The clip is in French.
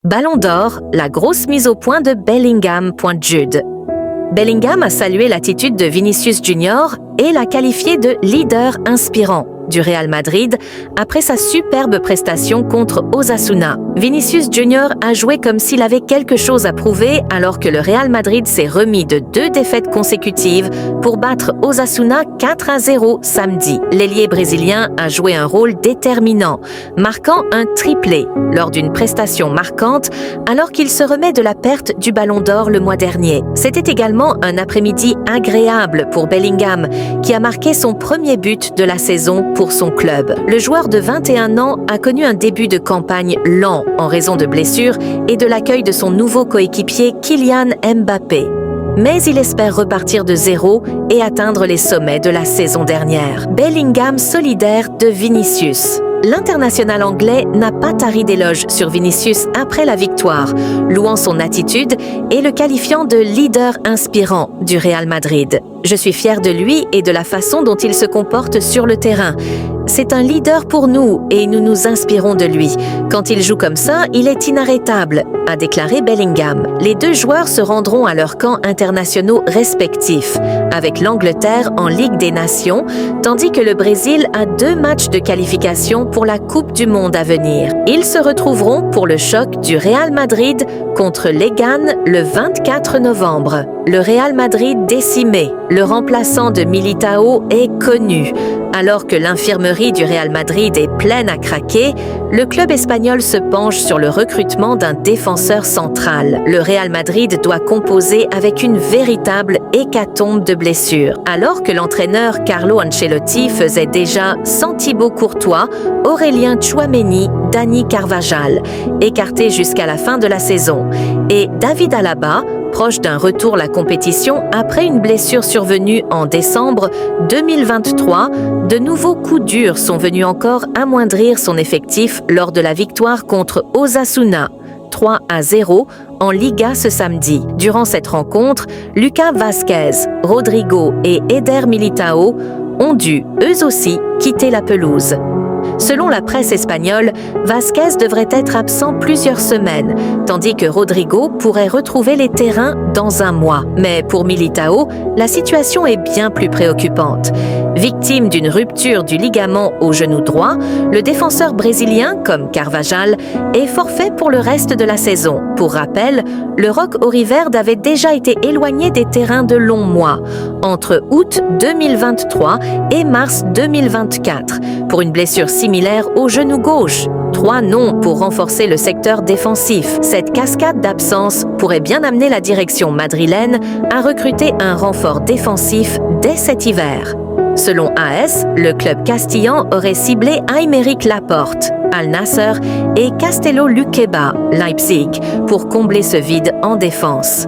Ballon d'or, la grosse mise au point de Bellingham, pointe Jude. Bellingham a salué l'attitude de Vinicius Junior et l'a qualifié de leader inspirant du Real Madrid après sa superbe prestation contre Osasuna. Vinicius Junior a joué comme s'il avait quelque chose à prouver alors que le Real Madrid s'est remis de 2 défaites consécutives pour battre Osasuna 4-0 samedi. L'ailier brésilien a joué un rôle déterminant, marquant un triplé lors d'une prestation marquante alors qu'il se remet de la perte du Ballon d'or le mois dernier. C'était également un après-midi agréable pour Bellingham qui a marqué son premier but de la saison pour son club. Le joueur de 21 ans a connu un début de campagne lent en raison de blessures et de l'accueil de son nouveau coéquipier Kylian Mbappé. Mais il espère repartir de zéro et atteindre les sommets de la saison dernière. Bellingham solidaire de Vinicius. L'international anglais n'a pas tari d'éloges sur Vinicius après la victoire, louant son attitude et le qualifiant de leader inspirant du Real Madrid. Je suis fier de lui et de la façon dont il se comporte sur le terrain. C'est un leader pour nous et nous nous inspirons de lui. Quand il joue comme ça, il est inarrêtable, a déclaré Bellingham. Les 2 joueurs se rendront à leurs camps internationaux respectifs, avec l'Angleterre en Ligue des Nations, tandis que le Brésil a 2 matchs de qualification pour la Coupe du Monde à venir. Ils se retrouveront pour le choc du Real Madrid contre Legan le 24 novembre. Le Real Madrid décimé, le remplaçant de Militao est connu. Alors que l'infirmerie du Real Madrid est pleine à craquer, le club espagnol se penche sur le recrutement d'un défenseur central. Le Real Madrid doit composer avec une véritable hécatombe de blessures. Alors que l'entraîneur Carlo Ancelotti faisait déjà sans Thibaut Courtois, Aurélien Tchouaméni, Dani Carvajal, écartés jusqu'à la fin de la saison, et David Alaba, proche d'un retour à la compétition après une blessure survenue en décembre 2023, de nouveaux coups durs sont venus encore amoindrir son effectif lors de la victoire contre Osasuna, 3-0 en Liga ce samedi. Durant cette rencontre, Lucas Vázquez, Rodrigo et Eder Militao ont dû, eux aussi, quitter la pelouse. Selon la presse espagnole, Vázquez devrait être absent plusieurs semaines, tandis que Rodrigo pourrait retrouver les terrains dans un mois. Mais pour Militao, la situation est bien plus préoccupante. Victime d'une rupture du ligament au genou droit, le défenseur brésilien, comme Carvajal, est forfait pour le reste de la saison. Pour rappel, le Roc Auriverde avait déjà été éloigné des terrains de longs mois, entre août 2023 et mars 2024, pour une blessure similaire au genou gauche. 3 noms pour renforcer le secteur défensif. Cette cascade d'absence pourrait bien amener la direction madrilène à recruter un renfort défensif dès cet hiver. Selon AS, le club castillan aurait ciblé Aymeric Laporte, Al Nassr et Castello Luqueba, Leipzig, pour combler ce vide en défense.